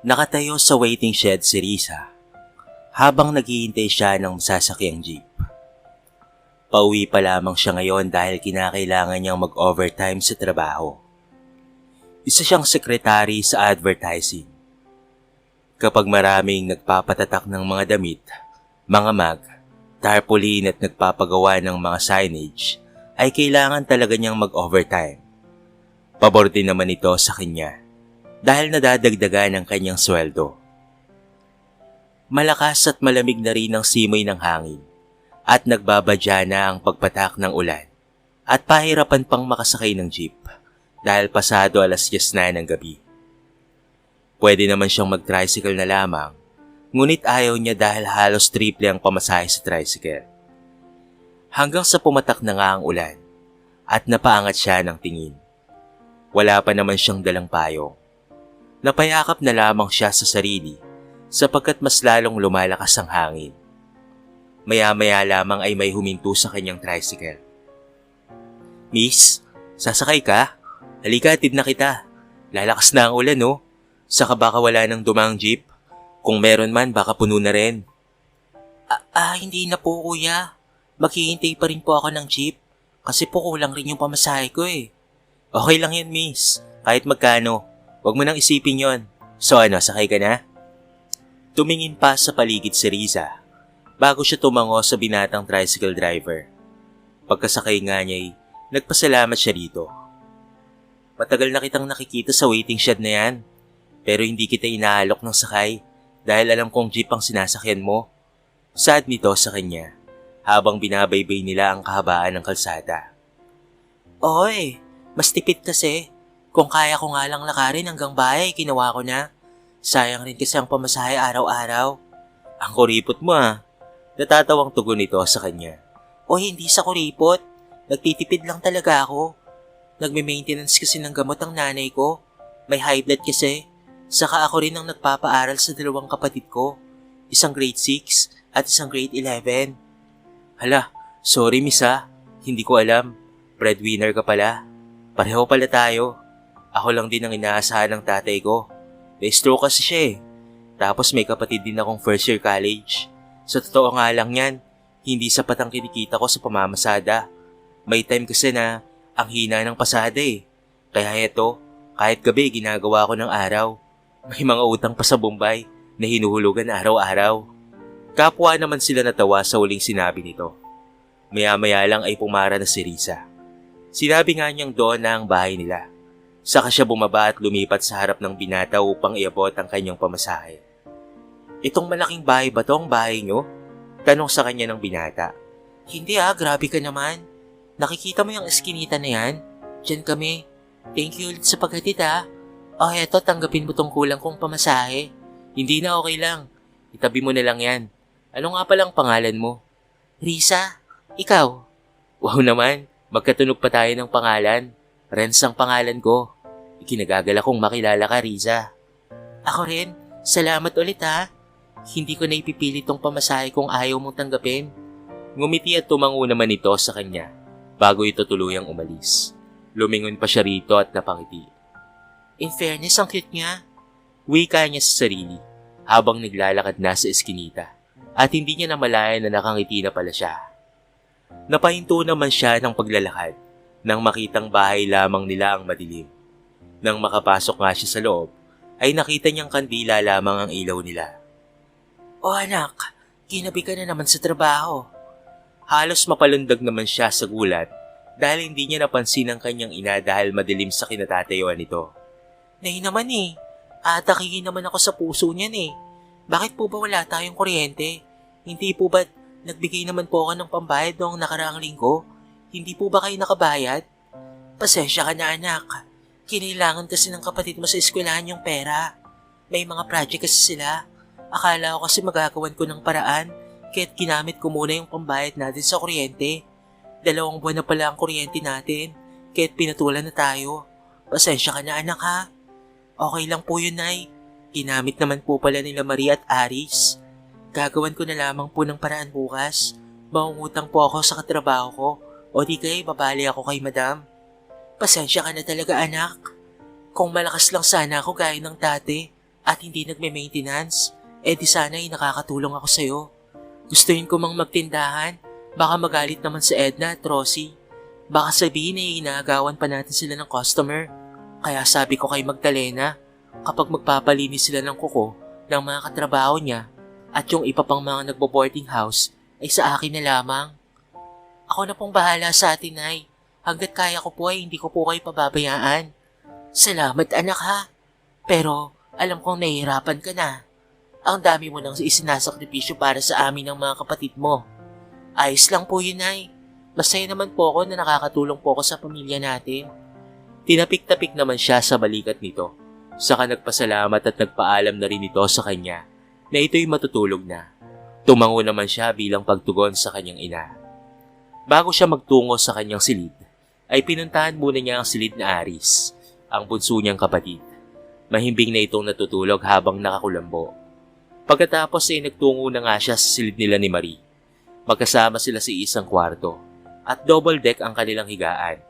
Nakatayo sa waiting shed si Risa habang naghihintay siya ng masasakyang jeep. Pauwi pa lamang siya ngayon dahil kinakailangan niyang mag-overtime sa trabaho. Isa siyang sekretary sa advertising. Kapag maraming nagpapatatak ng mga damit, mga mag, tarpaulin at nagpapagawa ng mga signage, ay kailangan talaga niyang mag-overtime. Pabor din naman ito sa kanya dahil nadadagdagan ang kanyang sweldo. Malakas at malamig na rin ang simoy ng hangin at nagbabadya na ang pagpatak ng ulan at pahirapan pang makasakay ng jeep dahil pasado 10:00 na ng gabi. Pwede naman siyang mag-tricycle na lamang, ngunit ayaw niya dahil halos triple ang pamasahe sa tricycle. Hanggang sa pumatak na nga ang ulan at napaangat siya ng tingin. Wala pa naman siyang dalang payong. Napayakap na lamang siya sa sarili sapagkat mas lalong lumalakas ang hangin. Maya-maya lamang ay may huminto sa kanyang tricycle. "Miss, sasakay ka? Halika, atid na kita. Lalakas na ang ulan, no? Saka baka wala nang dumang jeep. Kung meron man, baka puno na rin." Hindi na po kuya. Maghihintay pa rin po ako ng jeep. Kasi po kulang rin yung pamasahe ko eh. "Okay lang yan, miss. Kahit magkano. Huwag mo nang isipin yon. So sakay ka na?" Tumingin pa sa paligid si Riza bago siya tumango sa binatang tricycle driver. Pagkasakay nga niya nagpasalamat siya dito. "Matagal na kitang nakikita sa waiting shed na yan, pero hindi kita inaalok ng sakay dahil alam kong jeep ang sinasakyan mo." Sad nito sa kanya habang binabaybay nila ang kahabaan ng kalsada. "Oy, mas tipid kasi. Kung kaya ko nga lang lakarin hanggang bahay, ginawa ko na. Sayang rin kasi ang pamasahe araw-araw." "Ang kuripot mo ah." Natatawang tugon nito sa kanya. "Oy, hindi sa kuripot. Nagtitipid lang talaga ako. Nagme-maintenance kasi ng gamot ang nanay ko. May high blood kasi. Saka ako rin ang nagpapaaral sa dalawang kapatid ko. Isang grade 6 at isang grade 11. "Hala, sorry miss ah. Hindi ko alam. Breadwinner ka pala. Pareho pala tayo. Ako lang din ang inaasahan ng tatay ko. May stroke kasi siya eh. Tapos may kapatid din akong first year college. Sa totoo nga lang yan, hindi sapat ang kinikita ko sa pamamasada. May time kasi na ang hina ng pasada eh. Kaya eto, kahit gabi ginagawa ko ng araw. May mga utang pa sa Bombay na hinuhulugan araw-araw." Kapwa naman sila natawa sa huling sinabi nito. Maya-maya lang ay pumara na si Risa. Sinabi nga niyang doon na ang bahay nila. Saka siya bumaba at lumipat sa harap ng binata upang iabot ang kanyang pamasahe. "Itong malaking bahay ba to ang bahay niyo?" Tanong sa kanya ng binata. "Hindi grabe ka naman. Nakikita mo yung eskinita na yan? Diyan kami. Thank you ulit sa paghatid Eto, tanggapin mo tong kulang kong pamasahe. Hindi na, okay lang. Itabi mo na lang yan. Ano nga palang pangalan mo?" "Risa, ikaw?" "Wow naman, magkatunog pa tayo ng pangalan. Renz ang pangalan ko. Ikinagagala kong makilala ka, Riza." "Ako rin. Salamat ulit Hindi ko na ipipilit tong pamasahe kung ayaw mong tanggapin." Ngumiti at tumango naman ito sa kanya bago ito tuluyang umalis. Lumingon pa siya rito at napangiti. In fairness, ang cute niya. Wika niya sa sarili habang naglalakad na sa eskinita at hindi niya namalayan na nakangiti na pala siya. Napahinto naman siya ng paglalakad nang makitang bahay lamang nila ang madilim. Nang makapasok nga siya sa loob, ay nakita niyang kandila lamang ang ilaw nila. "Oh anak, ginabi ka na naman sa trabaho." Halos mapalundag naman siya sa gulat dahil hindi niya napansin ang kanyang ina dahil madilim sa kinatatayuan nito. "Nay naman atakihin naman ako sa puso niyan Bakit po ba wala tayong kuryente? Hindi po ba nagbigay naman po ako ng pambayad noong nakaraang linggo? Hindi po ba kayo nakabayad?" "Pasensya ka na anak. Kinailangan kasi ng kapatid mo sa eskwelahan yung pera. May mga project kasi sila. Akala ko kasi magagawan ko ng paraan kaya't ginamit ko muna yung pambayad natin sa kuryente. 2 buwan na pala ang kuryente natin kaya't pinatulan na tayo. Pasensya ka na anak Okay lang po yun Nay. Ginamit naman po pala nila Maria at Aris. Gagawan ko na lamang po ng paraan bukas. Mangungutang po ako sa katrabaho ko o di kaya babali ako kay madam. Pasensya ka na talaga anak. Kung malakas lang sana ako gaya ng dati, at hindi nagme-maintenance, di sana ay nakakatulong ako sa'yo. Gustuin ko mang magtindahan, baka magalit naman si Edna at Rosie. Baka sabihin ay inaagawan pa natin sila ng customer. Kaya sabi ko kay Magdalena, kapag magpapalinis sila ng kuko ng mga katrabaho niya at yung iba pang mga nagbo-boarding house ay sa akin na lamang. Ako na pong bahala sa atin, Nay. Hanggat kaya ko po ay hindi ko po kayo pababayaan. Salamat anak ha. Pero alam kong nahihirapan ka na. Ang dami mo nang isinasakripisyo para sa amin ng mga kapatid mo. Ayos lang po yun, Nay. Masaya naman po ako na nakakatulong po ako sa pamilya natin. Tinapik-tapik naman siya sa balikat nito. Saka nagpasalamat at nagpaalam na rin ito sa kanya na ito'y matutulog na. Tumango naman siya bilang pagtugon sa kanyang ina. Bago siya magtungo sa kanyang silid, ay pinuntahan muna niya ang silid na Aris, ang bunso niyang kapatid. Mahimbing na itong natutulog habang nakakulambo. Pagkatapos ay nagtungo na nga siya sa silid nila ni Marie. Magkasama sila sa isang kwarto at double deck ang kanilang higaan.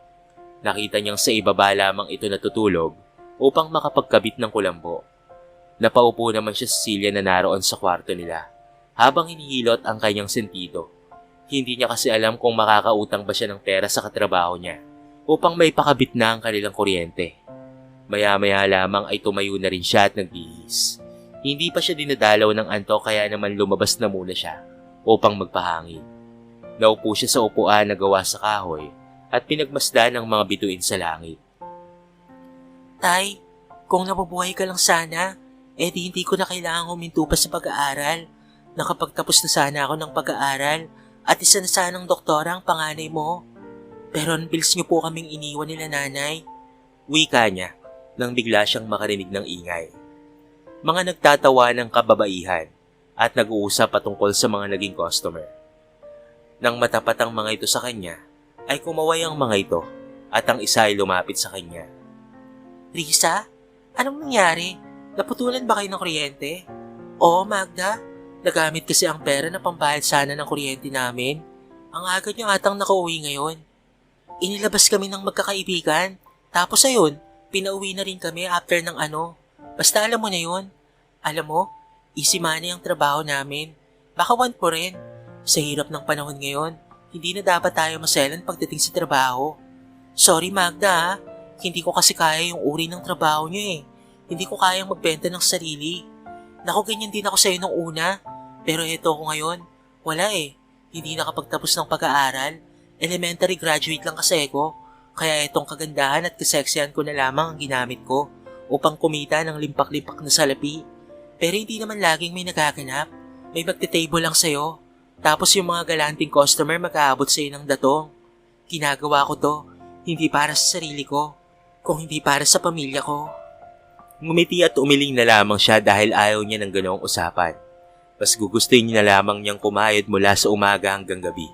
Nakita niyang sa ibaba lamang ito natutulog upang makapagkabit ng kulambo. Napaupo naman siya sa silya na naroon sa kwarto nila habang hinihilot ang kanyang sentido. Hindi niya kasi alam kung makakautang ba siya ng pera sa katrabaho niya upang may pakabit na ang kanilang kuryente. Maya-maya lamang ay tumayo na rin siya at nagbihis. Hindi pa siya dinadalaw ng antok kaya naman lumabas na muna siya upang magpahangin. Naupo siya sa upuan na gawa sa kahoy at pinagmasdan ang mga bituin sa langit. Tay, kung nabubuhay ka lang sana, di hindi ko na kailangan huminto pa sa pag-aaral. Nakapagtapos na sana ako ng pag-aaral at isa na sanang doktora ang panganay mo. Pero unbils niyo po kaming iniwan nila nanay. Wika niya nang bigla siyang makarinig ng ingay. Mga nagtatawa ng kababaihan at nag-uusap patungkol sa mga naging customer. Nang matapat ang mga ito sa kanya, ay kumaway ang mga ito at ang isa ay lumapit sa kanya. Risa, anong nangyari? Naputulan ba kayo ng kuryente? Oo, Magda. Nagamit kasi ang pera na pambayad sana ng kuryente namin. Ang aga niyo atang nakauwi ngayon. Inilabas kami ng magkakaibigan. Tapos ayun, pinauwi na rin kami after ng Basta alam mo na yun. Alam mo, easy money ang trabaho namin. Baka want po rin. Sa hirap ng panahon ngayon, hindi na dapat tayo maselan pagdating sa trabaho. Sorry Magda ha. Hindi ko kasi kaya yung uri ng trabaho niyo eh. Hindi ko kayang magbenta ng sarili. Naku, ganyan din ako sa'yo nung una. Pero eto ko ngayon, wala eh. Hindi nakapagtapos ng pag-aaral. Elementary graduate lang kasi ako. Kaya etong kagandahan at kaseksihan ko na lamang ang ginamit ko upang kumita ng limpak-limpak na salapi. Pero hindi naman laging may nagaganap. May magte-table lang sa'yo. Tapos yung mga galanting customer mag-aabot sa'yo ng datong. Ginagawa ko to, hindi para sa sarili ko, kung hindi para sa pamilya ko. Ngumiti at umiling na lamang siya dahil ayaw niya ng ganoong usapan. Mas gugustuhin niya na lamang niyang kumayod mula sa umaga hanggang gabi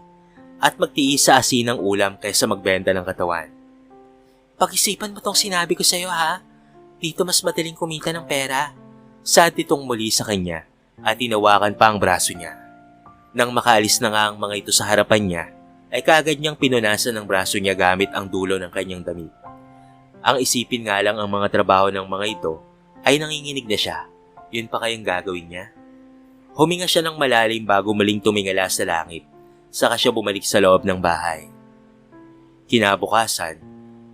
at magtiis sa asinang ulam kaysa magbenta ng katawan. Pag-isipan mo tong sinabi ko sa'yo ha. Dito mas madaling kumita ng pera. Sad itong muli sa kanya at tinawakan pa ang braso niya. Nang makaalis na nga ang mga ito sa harapan niya, ay kaagad niyang pinunasan ng braso niya gamit ang dulo ng kanyang damit. Ang isipin nga lang ang mga trabaho ng mga ito ay nanginginig na siya. Yun pa kayang gagawin niya? Huminga siya ng malalim bago muling tumingala sa langit. Saka siya bumalik sa loob ng bahay. Kinabukasan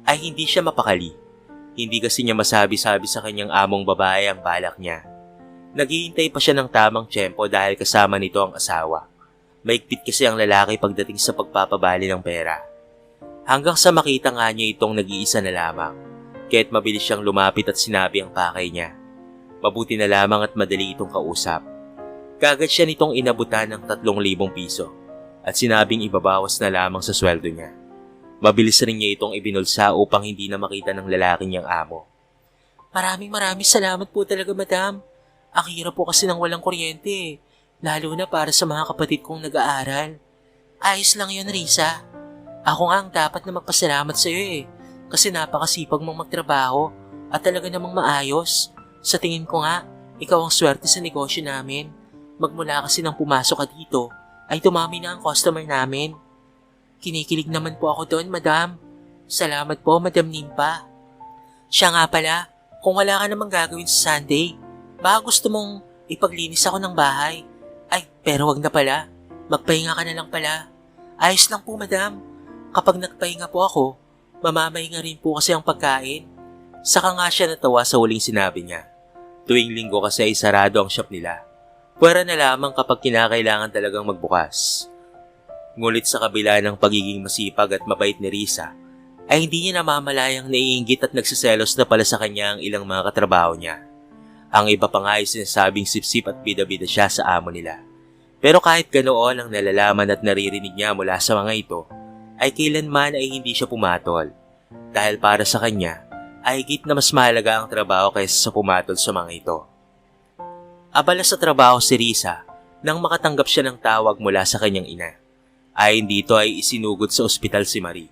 ay hindi siya mapakali. Hindi kasi niya masabi-sabi sa kanyang among babae ang balak niya. Naghihintay pa siya ng tamang tiyempo dahil kasama nito ang asawa. Maigpit kasi ang lalaki pagdating sa pagpapabali ng pera. Hanggang sa makita nga niya itong nag-iisa na lamang. Kaya't mabilis siyang lumapit at sinabi ang pakay niya. Mabuti na lamang at madali itong kausap. Kagad siya nitong inabutan ng 3,000 piso at sinabing ibabawas na lamang sa sweldo niya. Mabilis rin niya itong ibinulsa upang hindi na makita ng lalaki niyang amo. Maraming salamat po talaga, madam. Ang hirap po kasi ng walang kuryente, lalo na para sa mga kapatid kong nag-aaral. Ayos lang yun, Risa. Ako nga ang dapat na magpasalamat sa iyo kasi napakasipag mong magtrabaho at talaga namang maayos. Sa tingin ko nga, ikaw ang swerte sa negosyo namin. Magmula kasi nang pumasok ka dito, ay tumami na ang customer namin. Kinikilig naman po ako doon, madam. Salamat po, Madam Nimpa. Siya nga pala, kung wala ka namang gagawin sa Sunday, Baka gusto mong ipaglinis ako ng bahay. Ay, pero wag na pala. Magpahinga ka na lang pala. Ayos lang po, madam. Kapag nagpahinga po ako, mamamahinga rin po kasi ang pagkain. Saka nga siya natawa sa huling sinabi niya. Tuwing linggo kasi ay sarado ang shop nila. Pwera na lamang kapag kinakailangan talagang magbukas. Ngunit sa kabila ng pagiging masipag at mabait ni Risa, ay hindi niya namamalayang naiinggit at nagsiselos na pala sa kanya ang ilang mga katrabaho niya. Ang iba pa nga ay sinasabing sipsip at bida-bida siya sa amo nila. Pero kahit ganoon ang nalalaman at naririnig niya mula sa mga ito, ay kailanman ay hindi siya pumatol. Dahil para sa kanya, ay higit na mas mahalaga ang trabaho kaysa sa pumatol sa mga ito. Abala sa trabaho si Risa nang makatanggap siya ng tawag mula sa kanyang ina. Ayon dito ay isinugod sa ospital si Marie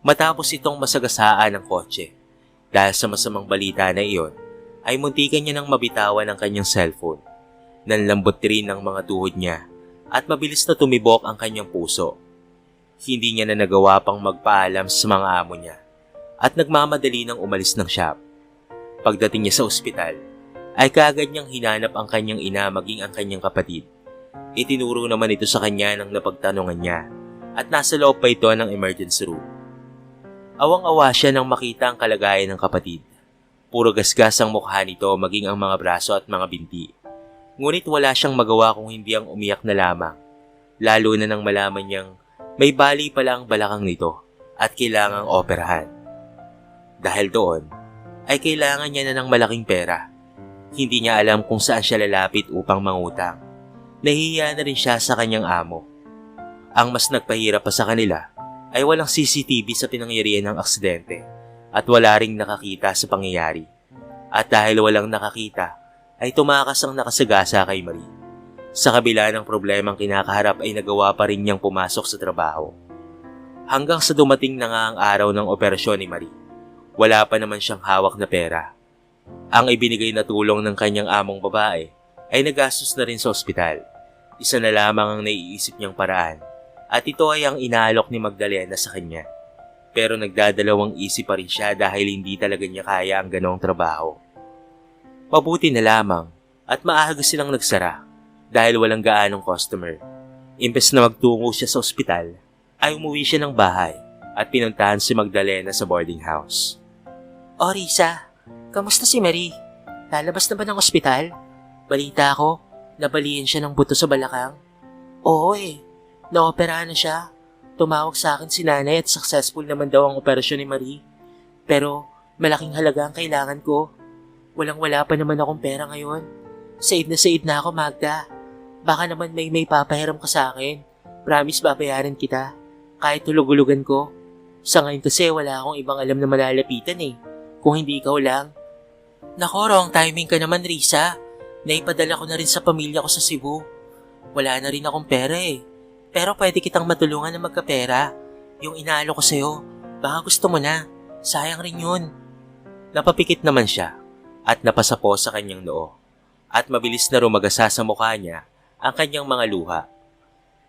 matapos itong masagasaan ng kotse. Dahil sa masamang balita na iyon, ay muntikan niya nang mabitawan ang kanyang cellphone. Nanlambot rin ang mga tuhod niya at mabilis na tumibok ang kanyang puso. Hindi niya na nagawa pang magpaalam sa mga amo niya at nagmamadali nang umalis ng shop. Pagdating niya sa ospital, ay kaagad niyang hinanap ang kanyang ina maging ang kanyang kapatid. Itinuro naman ito sa kanya ng napagtanungan niya at nasa loob pa ito ng emergency room. Awang-awa siya nang makita ang kalagayan ng kapatid. Puro gasgas ang mukha nito maging ang mga braso at mga binti. Ngunit wala siyang magawa kung hindi ang umiyak na lamang. Lalo na nang malaman niyang may bali pala ang balakang nito at kailangang operahan. Dahil doon, ay kailangan niya na ng malaking pera. Hindi niya alam kung saan siya lalapit upang mangutang. Nahihiya na rin siya sa kanyang amo. Ang mas nagpahirap pa sa kanila ay walang CCTV sa pinangyarihan ng aksidente at wala ring nakakita sa pangyayari. At dahil walang nakakita, ay tumakas ang nakasagasa kay Marie. Sa kabila ng problemang kinakaharap ay nagawa pa rin niyang pumasok sa trabaho. Hanggang sa dumating na nga ang araw ng operasyon ni Marie, wala pa naman siyang hawak na pera. Ang ibinigay na tulong ng kanyang among babae ay nagastos na rin sa ospital. Isa na lamang ang naiisip niyang paraan at ito ay ang inaalok ni Magdalena sa kanya. Pero nagdadalawang isip pa rin siya dahil hindi talaga niya kaya ang ganong trabaho. Mabuti na lamang at maaga silang nagsara dahil walang gaanong customer. Imbes na magtungo siya sa ospital, ay umuwi siya ng bahay at pinuntahan si Magdalena sa boarding house. "O Risa, kamusta si Marie? Lalabas na ba ng ospital? Balita ko, nabalian siya ng buto sa balakang." "Oo naoperahan na siya. Tumawag sa akin si nanay at successful naman daw ang operasyon ni Marie. Pero malaking halaga ang kailangan ko. Walang-wala pa naman akong pera ngayon. Said na ako, Magda. Baka naman may papahiram ka sa akin. Promise babayaran kita. Kahit tulog-ulugan ko. Sa ngayon kasi wala akong ibang alam na malalapitan kung hindi ikaw lang." "Nako, wrong timing ka naman, Risa. Naipadala ko na rin sa pamilya ko sa Cebu. Wala na rin akong pera Pero pwede kitang matulungan na magkapera. Yung inaalo ko sa'yo, baka gusto mo na. Sayang rin yun." Napapikit naman siya at napasapo sa kanyang noo. At mabilis na rumagasa sa mukha niya ang kanyang mga luha.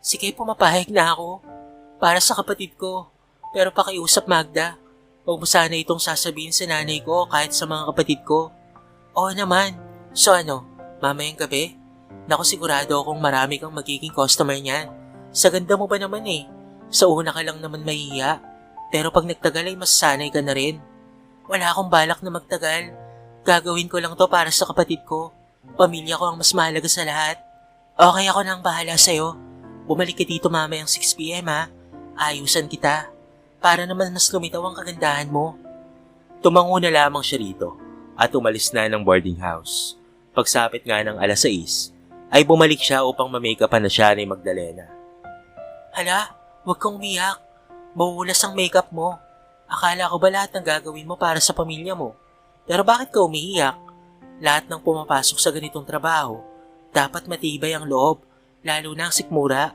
"Sige, pumapahig na ako. Para sa kapatid ko. Pero pakiusap, Magda. Huwag mo sana itong sasabihin sa nanay ko kahit sa mga kapatid ko." "Oo naman. So mamayang gabi? Naku, sigurado akong marami kang magiging customer niyan. Sa ganda mo ba naman Sa una ka lang naman mahihiya. Pero pag nagtagal ay masasanay ka na rin." "Wala akong balak na magtagal. Gagawin ko lang to para sa kapatid ko. Pamilya ko ang mas mahalaga sa lahat. Okay, ako na ang bahala sa'yo. Bumalik ka dito mamayang 6 PM Ayusan kita. Para naman mas lumitaw ang kagandahan mo." Tumango na lamang siya rito at umalis na ng boarding house. Pagsapit nga ng 6:00, ay bumalik siya upang ma-makeupan na siya ni Magdalena. "Hala, huwag kang umiyak. Mauulas ang makeup mo. Akala ko ba lahat ng gagawin mo para sa pamilya mo? Pero bakit ka umiiyak? Lahat ng pumapasok sa ganitong trabaho, dapat matibay ang loob, lalo na ang sikmura."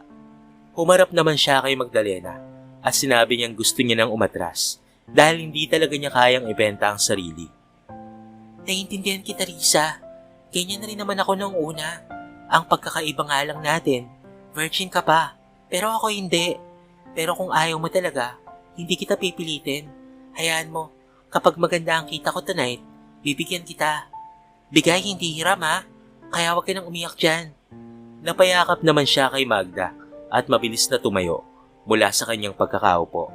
Humarap naman siya kay Magdalena at sinabi niyang gusto niya nang umatras dahil hindi talaga niya kayang ibenta ang sarili. "Naiintindihan kita, Risa. Ganyan na rin naman ako noong una. Ang pagkakaiba nga lang natin, virgin ka pa. Pero ako hindi. Pero kung ayaw mo talaga, hindi kita pipilitin. Hayaan mo, kapag maganda ang kita ko tonight, bibigyan kita." Bigay, hindi hiram ha. Kaya huwag ka nang umiyak dyan. Napayakap naman siya kay Magda at mabilis na tumayo mula sa kanyang pagkakaupo.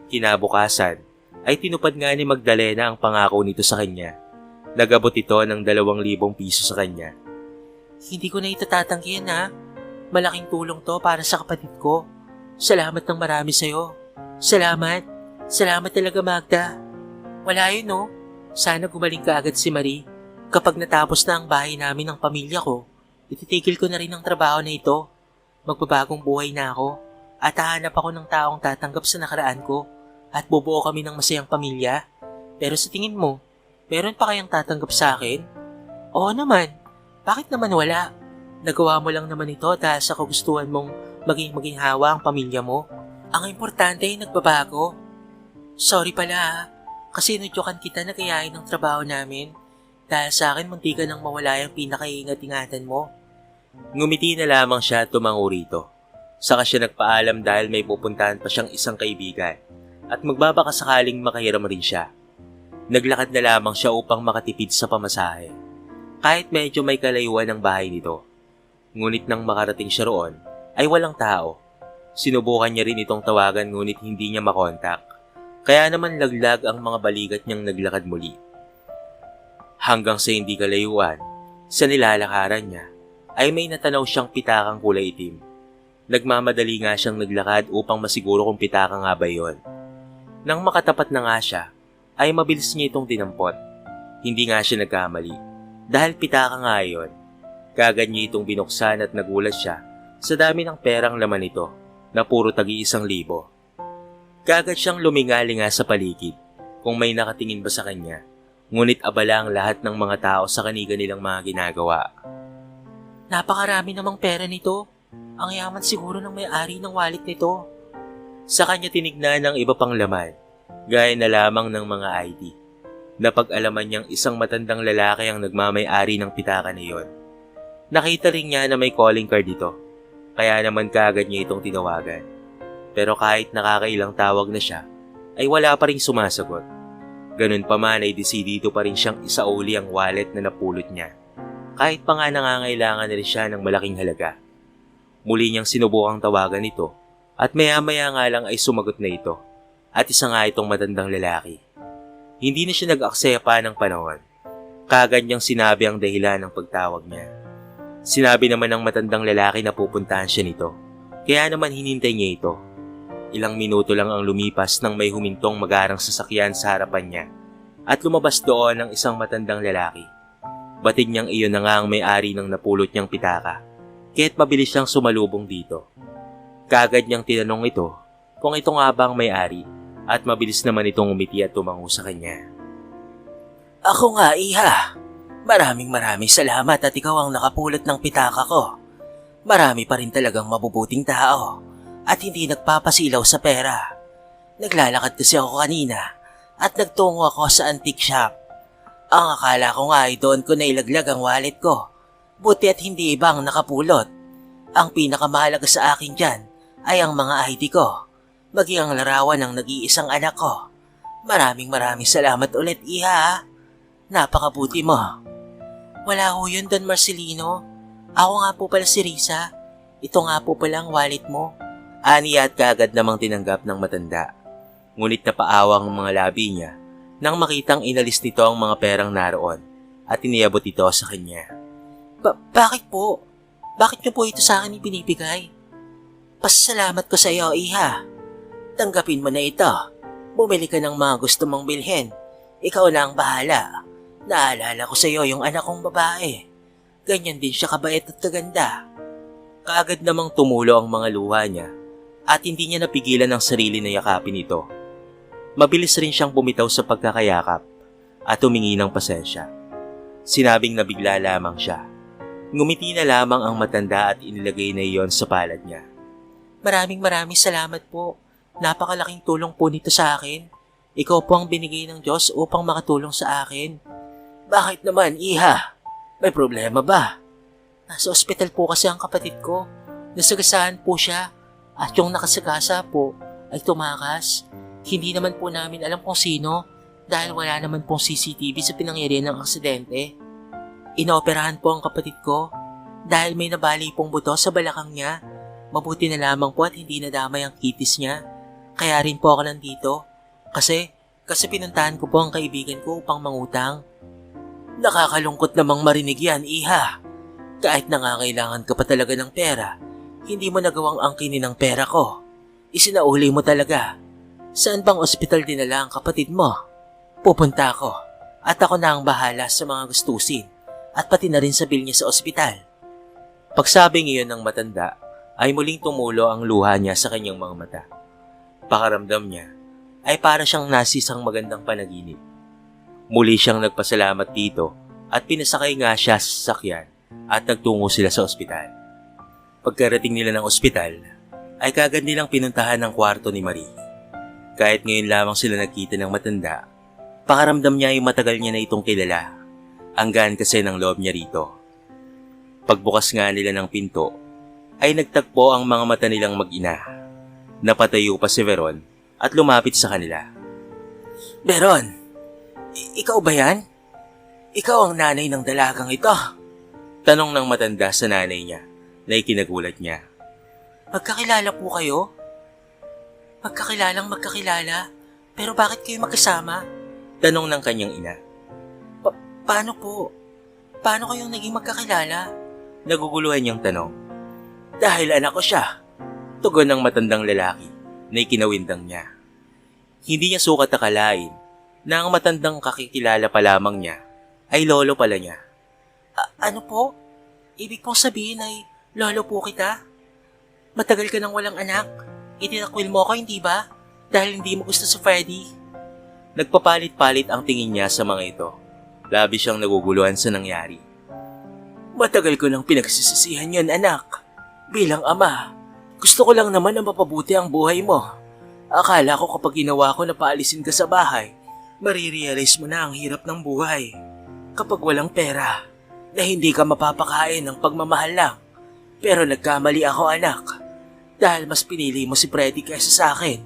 Kinabukasan ay tinupad nga ni Magdalena ang pangako nito sa kanya. Nagabot ito ng 2,000 piso sa kanya. Hindi ko na ito tatanggihan ha. Malaking tulong to para sa kapatid ko. Salamat ng marami sa'yo. Salamat. Salamat talaga Magda. Wala yun no. Sana gumaling ka agad si Marie. Kapag natapos na ang bahay namin ng pamilya ko, ititigil ko na rin ang trabaho na ito. Magbabagong buhay na ako at hahanap ako ng taong tatanggap sa nakaraan ko at bubuo kami ng masayang pamilya. Pero sa tingin mo, meron pa kayang tatanggap sa akin? Oo naman. Bakit naman wala? Nagawa mo lang naman ito dahil sa kagustuhan mong maging hawa ang pamilya mo. Ang importante ay nagbabago. Sorry pala ha, kasi inudyukan kita na gayahin ng trabaho namin. Dahil sa akin, munti ka nang mawala yung pinaka-ingat-ingatan mo. Ngumiti na lamang siya at tumango rito. Saka siya nagpaalam dahil may pupuntahan pa siyang isang kaibigan at magbabaka sakaling makahiram rin siya. Naglakad na lamang siya upang makatipid sa pamasahe. Kahit medyo may kalayuan ang bahay nito. Ngunit nang makarating siya roon, ay walang tao. Sinubukan niya rin itong tawagan ngunit hindi niya makontak. Kaya naman laglag ang mga balikat niyang naglakad muli. Hanggang sa hindi kalayuan, sa nilalakaran niya, ay may natanaw siyang pitakang kulay itim. Nagmamadali nga siyang naglakad upang masiguro kung pitaka nga ba yun. Nang makatapat na nga siya, ay mabilis niya itong dinampot. Hindi nga siya nagkamali, dahil pitaka nga yun. Kagad niya itong binuksan at nagulat siya sa dami ng perang laman nito na puro tagi-1,000. Kagad siyang lumingalinga sa paligid kung may nakatingin ba sa kanya. Ngunit abala ang lahat ng mga tao sa kanilang mga ginagawa. Napakarami namang pera nito. Ang yaman siguro ng may-ari ng wallet nito. Sa kanya tinignan ng iba pang laman, gaya na lamang ng mga ID. Napag-alaman niyang isang matandang lalaki ang nagmamay-ari ng pitaka na iyon. Nakita rin niya na may calling card dito, kaya naman kaagad niya itong tinawagan. Pero kahit nakakailang tawag na siya, ay wala pa ring sumasagot. Ganun pa man ay desidido pa rin siyang isauli ang wallet na napulot niya. Kahit pa nga nangangailangan na rin siya ng malaking halaga. Muli niyang sinubukang tawagan ito at maya-maya nga lang ay sumagot na ito at isa nga itong matandang lalaki. Hindi na siya nag-aksaya pa ng panahon. Kaagad niyang sinabi ang dahilan ng pagtawag niya. Sinabi naman ng matandang lalaki na pupuntahan siya nito. Kaya naman hinintay niya ito. Ilang minuto lang ang lumipas nang may humintong magarang sasakyan sa harapan niya at lumabas doon ang isang matandang lalaki. Batid niyang iyon na nga ang may-ari ng napulot niyang pitaka, kaya't mabilis siyang sumalubong dito. Kaagad niyang tinanong ito kung ito nga ba ang may-ari at mabilis naman itong umiti at tumango sa kanya. Ako nga, iha. Maraming salamat at ikaw ang nakapulot ng pitaka ko. Marami pa rin talagang mabubuting tao at hindi nagpapasilaw sa pera. Naglalakad kasi ako kanina at nagtungo ako sa antique shop. Ang akala ko nga ay doon ko nailaglag ang wallet ko. Buti at hindi ibang nakapulot. Ang pinakamahalaga sa akin dyan ay ang mga ID ko, maging ang larawan ng nag-iisang anak ko. Maraming salamat ulit, iha. Napakabuti mo. Wala ho yun, Don Marcelino. Ako nga po pala si Risa. Ito nga po pala ang wallet mo. Aniya at kaagad namang tinanggap ng matanda. Ngunit napaawang ang mga labi niya nang makitang inalis nito ang mga perang naroon at iniabot ito sa kanya. Bakit po? Bakit niyo po ito sa akin ibinibigay? Pasalamat ko sa iyo, iha. Tanggapin mo na ito. Bumili ka ng mga gusto mong bilhin. Ikaw na ang bahala. Naalala ko sa iyo yung anak kong babae. Ganyan din siya kabait at kaganda. Kaagad namang tumulo ang mga luha niya at hindi niya napigilan ang sarili na yakapin ito. Mabilis rin siyang bumitaw sa pagkakayakap at humingi ng pasensya. Sinabing nabigla lamang siya. Ngumiti na lamang ang matanda at inilagay na iyon sa palad niya. Maraming salamat po. Napakalaking tulong po nito sa akin. Ikaw po ang binigay ng Diyos upang makatulong sa akin. Bakit naman, iha? May problema ba? Nasa ospital po kasi ang kapatid ko. Nasagasahan po siya at yung nakasagasa po ay tumakas. Hindi naman po namin alam kung sino, dahil wala naman pong CCTV sa pinangyarihan ng aksidente. Inooperahan po ang kapatid ko dahil may nabali pong buto sa balakang niya. Mabuti na lamang po at hindi nadamay ang kitis niya. Kaya rin po ako nandito. Kasi pinuntahan ko po ang kaibigan ko upang mangutang. Nakakalungkot namang marinig yan, iha. Kahit nangangailangan ka pa talaga ng pera, hindi mo nagawang angkinin ang pera ko. Isinauli mo talaga. Saan bang ospital dinala ang kapatid mo? Pupunta ako at ako na ang bahala sa mga gastusin at pati na rin sa bill niya sa ospital. Pagsabing iyon ng matanda ay muling tumulo ang luha niya sa kanyang mga mata. Pakaramdam niya ay para siyang nasisang magandang panaginip. Muli siyang nagpasalamat dito at pinasakay nga siya sa sasakyan at nagtungo sila sa ospital. Pagkarating nila ng ospital ay kagad nilang pinuntahan ang kwarto ni Marie. Kahit ngayon lamang sila nagkita ng matanda, pakaramdam niya ay matagal niya na itong kilala. Ang gaan kasi ng loob niya rito. Pagbukas nga nila ng pinto, ay nagtagpo ang mga mata nilang mag-ina. Napatayo pa si Veron at lumapit sa kanila. Veron, ikaw ba yan? Ikaw ang nanay ng dalagang ito? Tanong ng matanda sa nanay niya na ikinagulat niya. Magkakilala po kayo? Magkakilala, pero bakit kayo magkasama? Tanong ng kanyang ina. Paano po? Paano kayong naging magkakilala? Naguguluhan niyang tanong. Dahil anak ko siya. Tugon ng matandang lalaki na ikinawindang niya. Hindi niya sukat akalain na ang matandang kakikilala pa lamang niya ay lolo pala niya. Ano po? Ibig pong sabihin ay lolo po kita? Matagal ka nang walang anak. Itinakwil mo ako, hindi ba? Dahil hindi mo gusto si Freddy. Nagpapalit-palit ang tingin niya sa mga ito. Labi siyang naguguluhan sa nangyari. Matagal ko nang pinagsisisihan yon, anak. Bilang ama, gusto ko lang naman na mapabuti ang buhay mo. Akala ko kapag ginawa ko na paalisin ka sa bahay, marirealize mo na ang hirap ng buhay. Kapag walang pera, na hindi ka mapapakain ng pagmamahal lang. Pero nagkamali ako, anak. Dahil mas pinili mo si Freddy kaysa sa akin.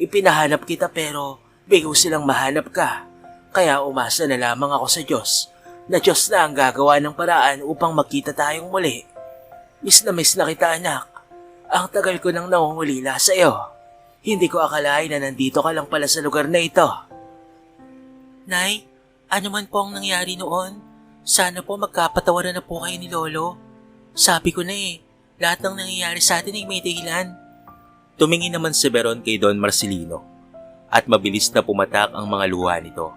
Ipinahanap kita pero bigo silang mahanap ka. Kaya umasa na lamang ako sa Diyos. Na Diyos na ang gagawa ng paraan upang magkita tayong muli. Miss na kita, anak. Ang tagal ko nang nangungulila sa iyo. Hindi ko akalain na nandito ka lang pala sa lugar na ito. Nay, ano man po ang nangyari noon, sana po magkapatawaran na po kayo ni Lolo. Sabi ko na lahat ng nangyayari sa atin ay may dahilan. Tumingin naman si Veron kay Don Marcelino at mabilis na pumatak ang mga luha nito.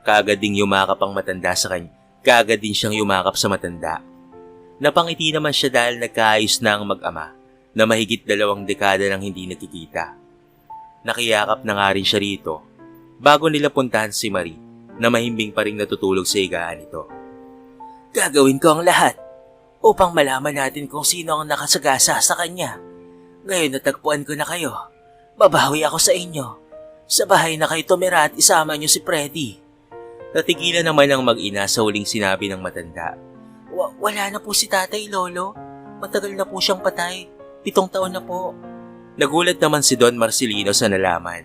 Kaagad ding yumakap ang matanda sa kanya. Kaagad din siyang yumakap sa matanda. Napangiti naman siya dahil nagkaayos na ang mag-ama na mahigit 2 dekada nang hindi nakikita. Nakiyakap na nga rin siya rito bago nila puntahan si Marie na mahimbing pa rin natutulog sa higaan nito. Gagawin ko ang lahat upang malaman natin kung sino ang nakasagasa sa kanya. Ngayon natagpuan ko na kayo. Babawi ako sa inyo. Sa bahay na kayo tumira at isama niyo si Freddy. Natigilan naman ang mag-ina sa huling sinabi ng matanda. Wala na po si tatay, Lolo. Matagal na po siyang patay. 7 taon na po. Nagulat naman si Don Marcelino sa nalaman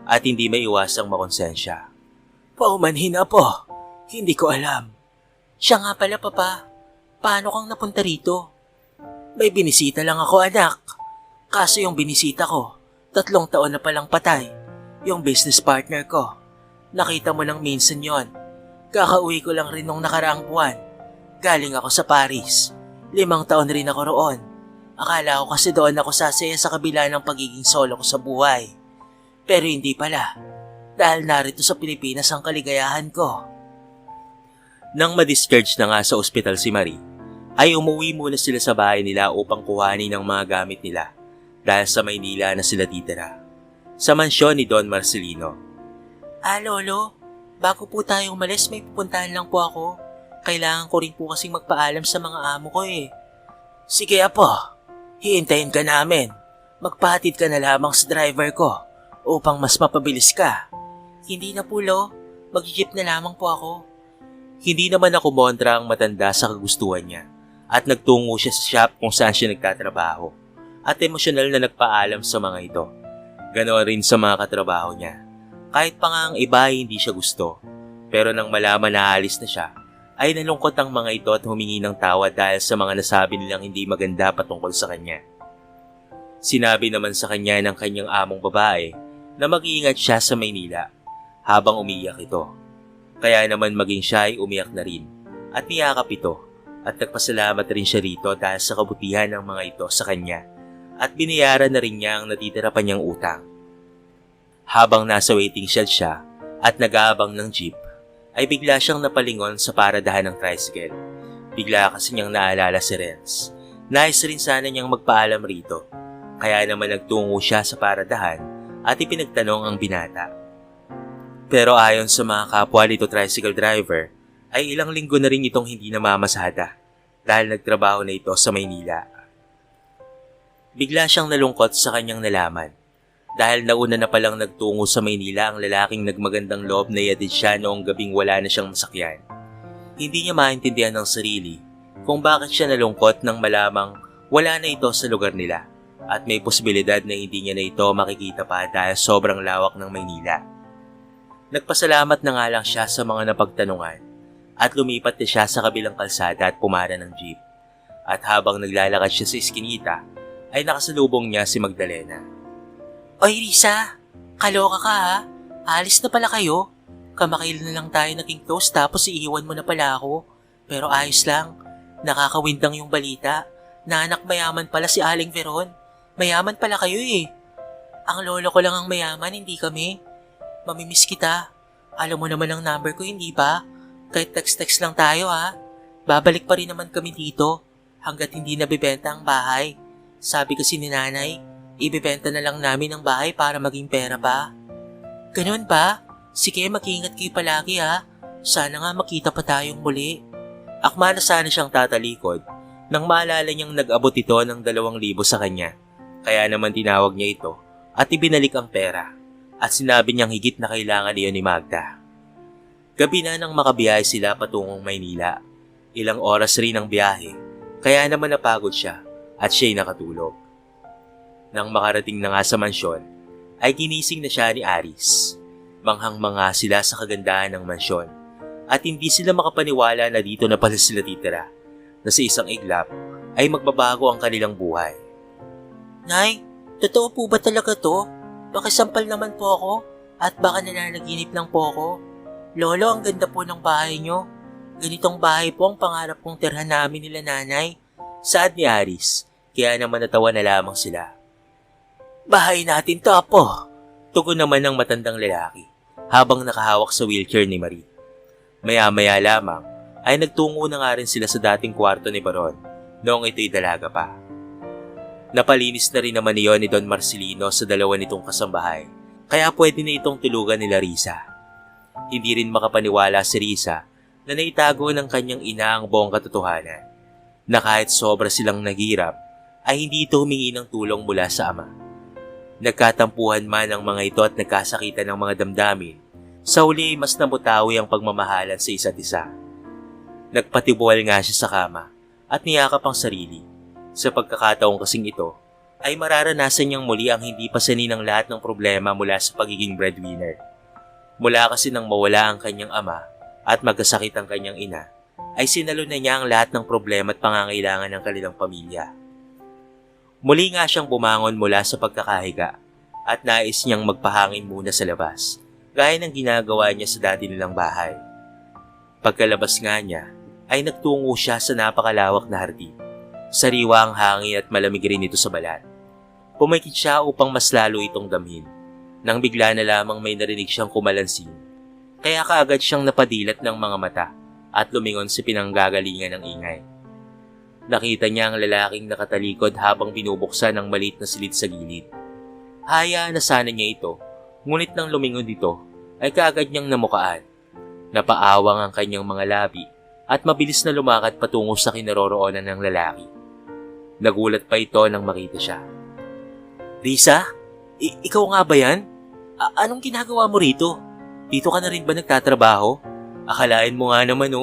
at hindi may iwasang makonsensya. Paumanhin na po. Hindi ko alam. Siya nga pala, Papa. Paano kang napunta rito? May binisita lang ako, anak. Kaso yung binisita ko, 3 taon na palang patay. Yung business partner ko. Nakita mo lang minsan yon. Kakauwi ko lang rin nung nakaraang buwan. Galing ako sa Paris. 5 taon rin ako roon. Akala ko kasi doon ako sasaya sa kabila ng pagiging solo ko sa buhay. Pero hindi pala. Dahil narito sa Pilipinas ang kaligayahan ko. Nang ma-discharge na nga sa ospital si Marie, ay umuwi muna sila sa bahay nila upang kuhanin ang mga gamit nila dahil sa Maynila na sila titira. Sa mansyon ni Don Marcelino. Lolo, bago po tayo umalis may pupuntahan lang po ako. Kailangan ko rin po kasing magpaalam sa mga amo ko Sige apo, hihintayin ka namin. Magpahatid ka na lamang sa driver ko upang mas mapabilis ka. Hindi na po, Lo. Mag-jeep na lamang po ako. Hindi naman ako montra ang matanda sa kagustuhan niya at nagtungo siya sa shop kung saan siya nagtatrabaho at emosyonal na nagpaalam sa mga ito. Ganon rin sa mga katrabaho niya. Kahit pa nga ang iba ay hindi siya gusto. Pero nang malaman na alis na siya, ay nalungkot ang mga ito at humingi ng tawad dahil sa mga nasabi nilang hindi maganda patungkol sa kanya. Sinabi naman sa kanya ng kanyang among babae na mag-iingat siya sa Maynila habang umiyak ito. Kaya naman maging siya ay umiyak na rin at niyakap ito at nagpasalamat rin siya rito dahil sa kabutihan ng mga ito sa kanya at binayaran na rin niya ang natitira pa niyang utang. Habang nasa waiting shed siya at nag-aabang ng jeep, ay bigla siyang napalingon sa paradahan ng tricycle. Bigla kasi niyang naalala si Renz. Nais rin sana niyang magpaalam rito. Kaya naman nagtungo siya sa paradahan at ipinagtanong ang binata. Pero ayon sa mga kapwa nito tricycle driver, ay ilang linggo na rin itong hindi namamasada dahil nagtrabaho na ito sa Maynila. Bigla siyang nalungkot sa kanyang nalaman. Dahil nauna na palang nagtungo sa Maynila ang lalaking nagmagandang loob na iatid siya noong gabing wala na siyang masakyan. Hindi niya maintindihan ng sarili kung bakit siya nalungkot nang malamang wala na ito sa lugar nila at may posibilidad na hindi niya na ito makikita pa dahil sobrang lawak ng Maynila. Nagpasalamat na nga lang siya sa mga napagtanungan at lumipat na siya sa kabilang kalsada at pumara ng jeep. At habang naglalakad siya sa iskinita ay nakasalubong niya si Magdalena. Oy Risa, kaloka ka ha? Alis na pala kayo? Kamakailan na lang tayo naging close tapos iiwan mo na pala ako. Pero ayos lang, nakakawindang yung balita na anak mayaman pala si Aling Veron. Mayaman pala kayo eh. Ang lolo ko lang ang mayaman, hindi kami. Mamimiss kita. Alam mo naman ang number ko, hindi ba? Kahit text-text lang tayo ha. Babalik pa rin naman kami dito hanggat hindi nabibenta ang bahay. Sabi kasi ni nanay, ibibenta na lang namin ang bahay para maging pera pa. Ganun ba? Sige, mag-iingat kayo palagi ha. Sana nga makita pa tayong muli. Akma na sana siyang tatalikod nang maalala niyang nag-abot ito ng 2,000 sa kanya. Kaya naman tinawag niya ito at ibinalik ang pera at sinabi niyang higit na kailangan iyon ni Magda. Gabi na nang makabiyahe sila patungong Maynila. Ilang oras rin ang biyahe kaya naman napagod siya at siya'y nakatulog. Nang makarating na nga sa mansyon, ay ginising na siya ni Aris. Manghang-mangha sila sa kagandahan ng mansyon at hindi sila makapaniwala na dito na pala sila titira, na sa isang iglap ay magbabago ang kanilang buhay. Nay, totoo po ba talaga to? Pakisampal naman po ako at baka nananaginip lang po ako. Lolo, ang ganda po ng bahay nyo. Ganitong bahay po ang pangarap kong tirhan namin nila nanay. Saad ni Aris, kaya naman natawa na lamang sila. Bahay natin to, apo. Tugon naman ng matandang lalaki habang nakahawak sa wheelchair ni Marie. Maya-maya lamang ay nagtungo na nga rin sila sa dating kwarto ni Baron noong ito'y dalaga pa. Napalinis na rin naman niyon ni Don Marcelino sa dalawa nitong kasambahay kaya pwede na itong tulugan ni Larissa. Hindi rin makapaniwala si Risa na naitago ng kanyang ina ang buong katotohanan na kahit sobra silang naghirap ay hindi ito humingi ng tulong mula sa ama. Nagkatampuhan man ang mga ito at nagkasakitan ng mga damdamin, sa huli mas namutawi ang pagmamahalan sa isa't isa. Nagpatibuhal nga siya sa kama at niyakap ang sarili. Sa pagkakataong kasing ito, ay mararanasan niyang muli ang hindi pasanin ng lahat ng problema mula sa pagiging breadwinner. Mula kasi nang mawala ang kanyang ama at magkasakit ang kanyang ina, ay sinalo na niya ang lahat ng problema at pangangailangan ng kanilang pamilya. Muli nga siyang bumangon mula sa pagkakahiga at nais niyang magpahangin muna sa labas, gaya ng ginagawa niya sa dati nilang bahay. Pagkalabas nga niya, ay nagtungo siya sa napakalawak na hardin. Sariwa ang hangin at malamig rin ito sa balat. Pumikit siya upang mas lalo itong damhin, nang bigla na lamang may narinig siyang kumalansing. Kaya kaagad siyang napadilat ng mga mata at lumingon sa pinanggagalingan ng ingay. Nakita niya ang lalaking nakatalikod habang binubuksan ang maliit na silid sa gilid. Hayaan na sana niya ito, ngunit nang lumingon dito ay kaagad niyang namukaan. Napaawang ang kanyang mga labi at mabilis na lumakad patungo sa kinaroroonan ng lalaki. Nagulat pa ito nang makita siya. Risa? Ikaw nga ba yan? Anong ginagawa mo rito? Dito ka na rin ba nagtatrabaho? Akalain mo nga naman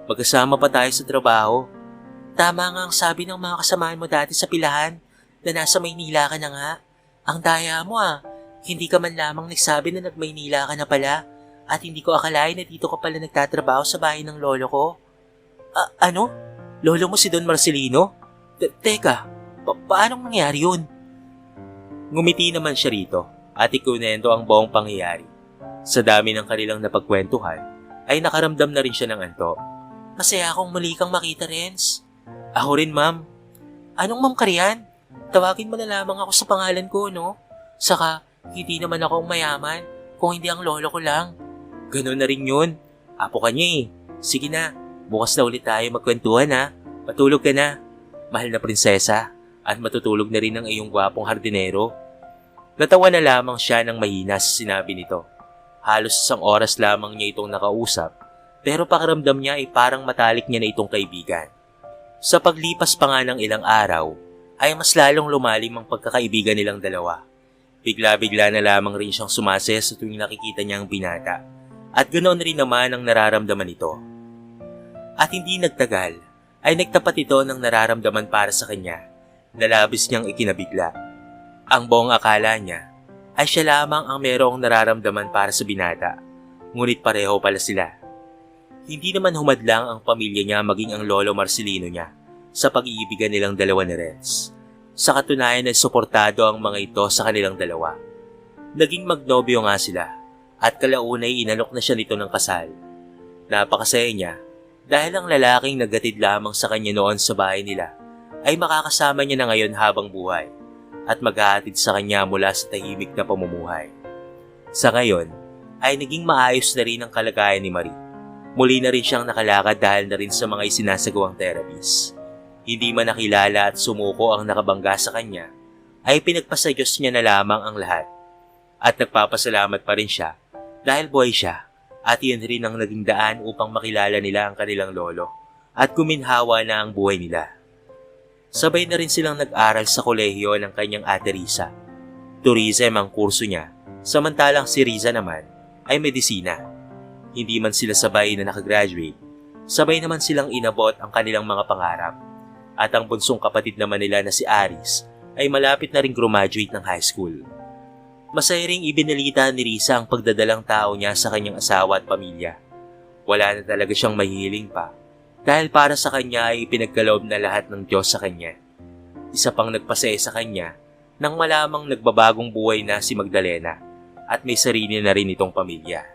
magkasama pa tayo sa trabaho. Tama nga ang sabi ng mga kasamahan mo dati sa pilahan na nasa Maynila ka na nga. Ang daya mo Hindi ka man lamang nagsabi na nag-Maynila ka na pala at hindi ko akalain na dito ka pala nagtatrabaho sa bahay ng lolo ko. Ano? Lolo mo si Don Marcelino? Teka, paanong nangyari yun? Ngumiti naman siya rito at ikunento ang buong pangyayari. Sa dami ng kanilang napagkwentuhan, ay nakaramdam na rin siya ng antok. Masaya akong muli kang makita, Renz. Ako rin, ma'am. Anong ma'am ka riyan? Tawagin mo na lamang ako sa pangalan ko, no? Saka, hindi naman ako mayaman kung hindi ang lolo ko lang. Ganun na rin yun. Apo ka niya eh. Sige na, bukas na ulit tayo magkwentuhan ha. Matulog ka na, mahal na prinsesa, at matutulog na rin ang iyong gwapong hardinero. Natawa na lamang siya ng mahina sa sinabi nito. Halos 1 oras lamang niya itong nakausap, pero pakiramdam niya ay parang matalik niya na itong kaibigan. Sa paglipas pa nga ng ilang araw, ay mas lalong lumalim ang pagkakaibigan nilang dalawa. Bigla-bigla na lamang rin siyang sumasaya sa tuwing nakikita niya ang binata, at ganoon rin naman ang nararamdaman nito. At hindi nagtagal, ay nagtapat ito ng nararamdaman para sa kanya, na labis niyang ikinabigla. Ang buong akala niya ay siya lamang ang merong nararamdaman para sa binata, ngunit pareho pala sila. Hindi naman humadlang ang pamilya niya maging ang lolo Marcelino niya sa pag-iibigan nilang dalawa ni Renz. Sa katunayan ay suportado ang mga ito sa kanilang dalawa. Naging magnobyo nga sila at kalaunay inalok na siya nito ng kasal. Napakasaya niya dahil ang lalaking naghatid lamang sa kanya noon sa bahay nila ay makakasama niya na ngayon habang buhay at maghahatid sa kanya mula sa tahimik na pamumuhay. Sa ngayon ay naging maayos na rin ang kalagayan ni Marie. Muli na rin siyang nakalakad dahil na rin sa mga isinasagawang therapies. Hindi man nakilala at sumuko ang nakabangga sa kanya, ay pinagpasa Diyos niya na lamang ang lahat. At nagpapasalamat pa rin siya dahil buhay siya at yun rin ang naging daan upang makilala nila ang kanilang lolo at guminhawa na ang buhay nila. Sabay na rin silang nag-aral sa kolehiyo ng kanyang ate Riza. Tourism ang kurso niya, samantalang si Riza naman ay medisina. Hindi man sila sabay na nakagraduate, sabay naman silang inabot ang kanilang mga pangarap. At ang bunsong kapatid naman nila na si Aris ay malapit na rin graduate ng high school. Masaya ring ibinalita ni Riza ang pagdadalang tao niya sa kanyang asawa at pamilya. Wala na talaga siyang mahihiling pa dahil para sa kanya ay pinagkaloob na lahat ng Diyos sa kanya. Isa pang nagpasaya sa kanya nang malamang nagbabagong buhay na si Magdalena at may sarili na rin itong pamilya.